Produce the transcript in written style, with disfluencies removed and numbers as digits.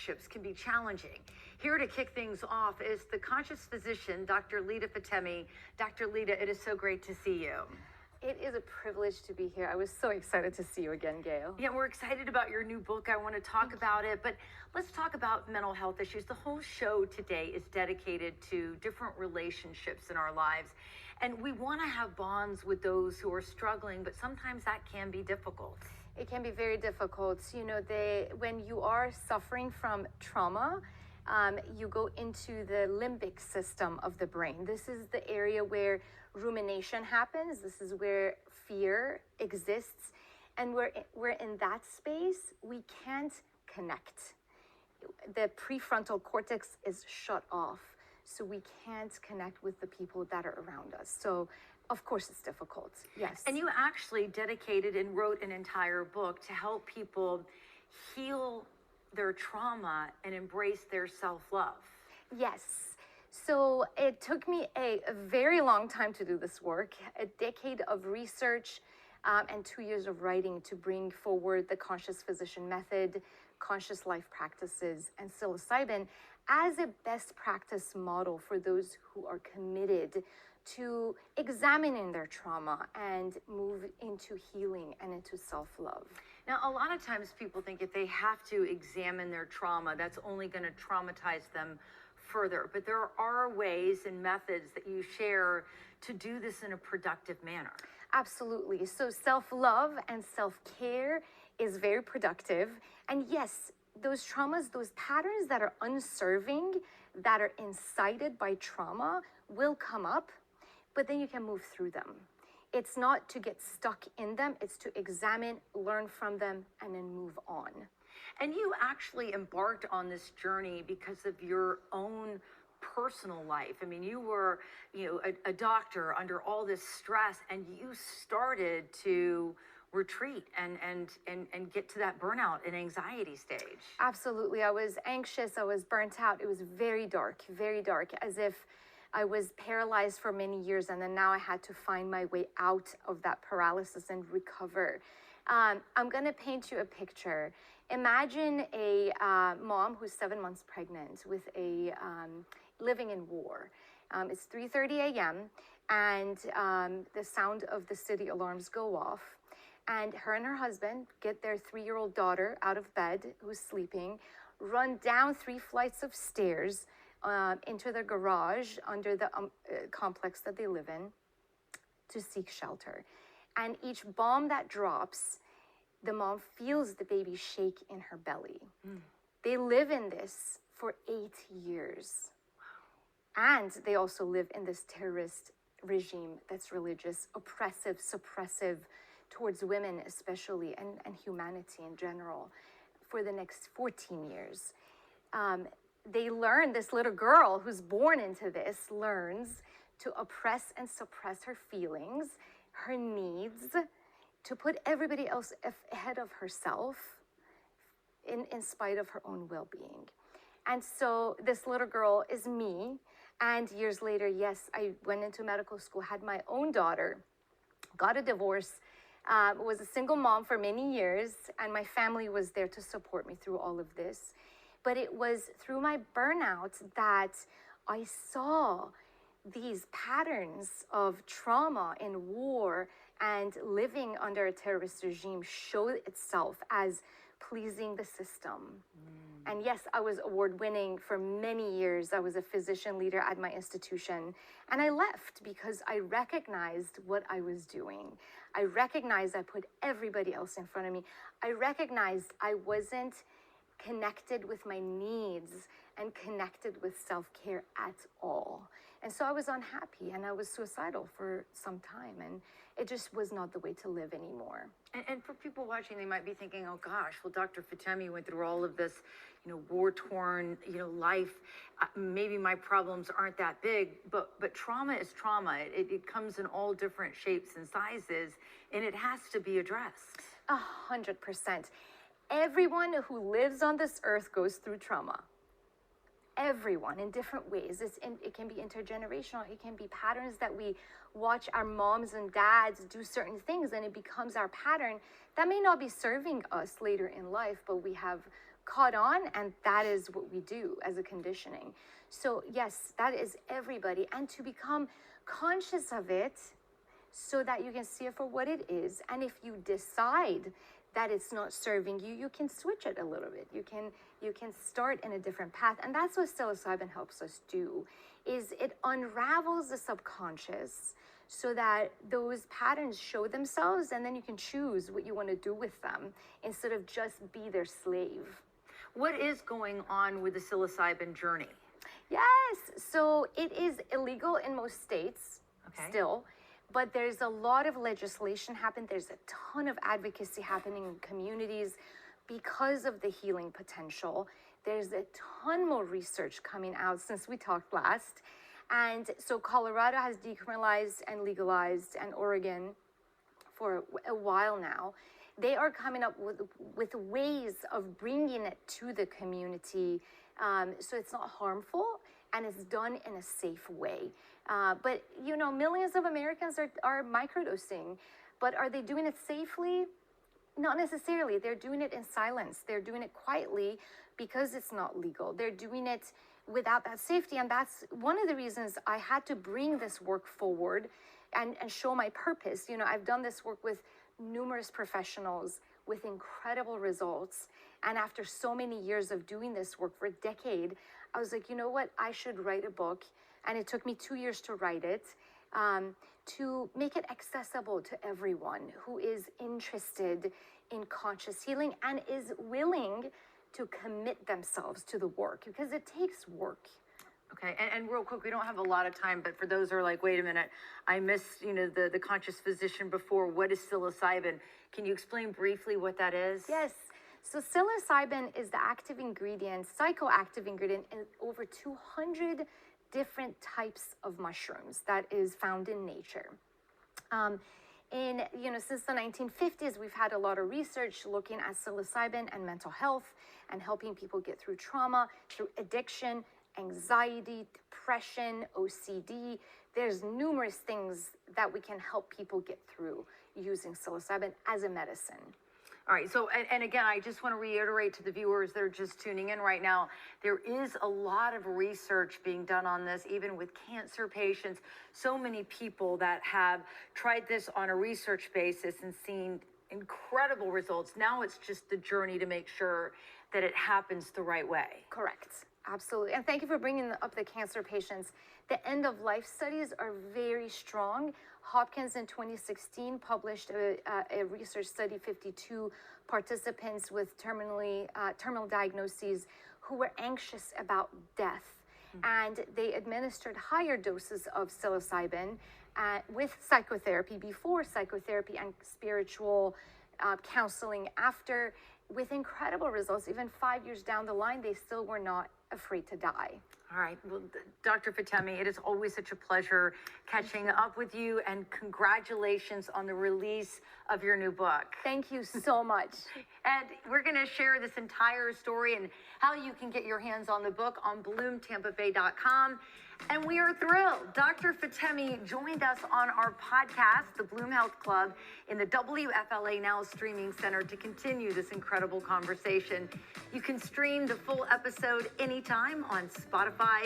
relationships can be challenging. Here to kick things off is the conscious physician, Dr. Lita Fatemi. Dr. Lita, it is so great to see you. It is a privilege to be here. I was so excited to see you again, Gail. Yeah, we're excited about your new book. I want to talk about it, but let's talk about mental health issues. The whole show today is dedicated to different relationships in our lives, and we want to have bonds with those who are struggling, but sometimes that can be difficult. It can be very difficult. You know, when you are suffering from trauma, you go into the limbic system of the brain. This is the area where rumination happens. This is where fear exists. And we're in that space, we can't connect. The prefrontal cortex is shut off. So we can't connect with the people that are around us. So of course it's difficult, yes. And you actually dedicated and wrote an entire book to help people heal their trauma and embrace their self-love. Yes. So it took me a very long time to do this work, a decade of research and 2 years of writing to bring forward the conscious physician method, conscious life practices, and psilocybin as a best practice model for those who are committed to examining their trauma and move into healing and into self-love. Now, a lot of times people think if they have to examine their trauma, that's only going to traumatize them further. But there are ways and methods that you share to do this in a productive manner. Absolutely. So self-love and self-care is very productive. And yes, those traumas, those patterns that are unserving, that are incited by trauma will come up, but then you can move through them. It's not to get stuck in them, it's to examine, learn from them, and then move on. And you actually embarked on this journey because of your own personal life. I mean, you were, a doctor under all this stress, and you started to retreat and get to that burnout and anxiety stage. Absolutely. I was anxious. I was burnt out. It was very dark, as if I was paralyzed for many years, and then now I had to find my way out of that paralysis and recover. I'm going to paint you a picture. Imagine a mom who's 7 months pregnant with living in war. It's 3:30 a.m. and the sound of the city alarms go off. And her and her husband get their 3-year-old daughter out of bed, who's sleeping, run down 3 flights of stairs into their garage under the complex that they live in to seek shelter. And each bomb that drops, the mom feels the baby shake in her belly. They live in this for 8 years. And they also live in this terrorist regime that's religious, oppressive, suppressive towards women especially, and humanity in general for the next 14 years. They learn, this little girl who's born into this learns to oppress and suppress her feelings, her needs, to put everybody else ahead of herself in spite of her own well-being. And so this little girl is me. And years later, yes, I went into medical school, had my own daughter, got a divorce, was a single mom for many years, and my family was there to support me through all of this. But it was through my burnout that I saw these patterns of trauma and war and living under a terrorist regime show itself as pleasing the system. And yes, I was award-winning for many years. I was a physician leader at my institution. And I left because I recognized what I was doing. I recognized I put everybody else in front of me. I recognized I wasn't connected with my needs and connected with self-care at all. And so I was unhappy and I was suicidal for some time, and it just was not the way to live anymore. And for people watching, they might be thinking, oh gosh, well, Dr. Fatemi went through all of this, war-torn, life. Maybe my problems aren't that big, but trauma is trauma. It comes in all different shapes and sizes, and it has to be addressed. 100%. Everyone who lives on this earth goes through trauma. Everyone in different ways. It can be intergenerational. It can be patterns that we watch our moms and dads do certain things, and it becomes our pattern that may not be serving us later in life, but we have caught on, and that is what we do as a conditioning. So yes, that is everybody, and to become conscious of it so that you can see it for what it is. And if you decide that it's not serving you, you can switch it a little bit. You can start in a different path. And that's what psilocybin helps us do, is it unravels the subconscious so that those patterns show themselves, and then you can choose what you want to do with them instead of just be their slave. What is going on with the psilocybin journey? Yes, so it is illegal in most states still, but there's a lot of legislation happening. There's a ton of advocacy happening in communities because of the healing potential. There's a ton more research coming out since we talked last. And so Colorado has decriminalized and legalized, and Oregon for a while now. They are coming up with ways of bringing it to the community so it's not harmful and it's done in a safe way. But, you know, millions of Americans are microdosing, but are they doing it safely? Not necessarily. They're doing it in silence. They're doing it quietly because it's not legal. They're doing it without that safety. And that's one of the reasons I had to bring this work forward and show my purpose. You know, I've done this work with numerous professionals with incredible results. And after so many years of doing this work for a decade, I was like, you know what? I should write a book. And it took me 2 years to write it, to make it accessible to everyone who is interested in conscious healing and is willing to commit themselves to the work, because it takes work. Okay, and real quick, we don't have a lot of time, but for those who are like, wait a minute, I missed, you know, the conscious physician before. What is psilocybin? Can you explain briefly what that is? Yes. So psilocybin is the active ingredient, psychoactive ingredient in over 200 different types of mushrooms that is found in nature. Since the 1950s, we've had a lot of research looking at psilocybin and mental health and helping people get through trauma, through addiction, anxiety, depression, OCD. There's numerous things that we can help people get through using psilocybin as a medicine. All right, so, and again, I just want to reiterate to the viewers that are just tuning in right now, there is a lot of research being done on this, even with cancer patients. So many people that have tried this on a research basis and seen incredible results. Now it's just the journey to make sure that it happens the right way. Correct. Absolutely. And thank you for bringing up the cancer patients. The end of life studies are very strong. Hopkins in 2016 published a research study, 52 participants with terminal diagnoses who were anxious about death. And they administered higher doses of psilocybin with psychotherapy, before psychotherapy, and spiritual counseling after, with incredible results. Even 5 years down the line, they still were not afraid to die. All right. Well, Dr. Fatemi, it is always such a pleasure catching up with you, and congratulations on the release of your new book. Thank you so much. And we're going to share this entire story and how you can get your hands on the book on bloomtampabay.com. And we are thrilled. Dr. Fatemi joined us on our podcast, The Bloom Health Club, in the WFLA Now Streaming Center to continue this incredible conversation. You can stream the full episode anytime on Spotify,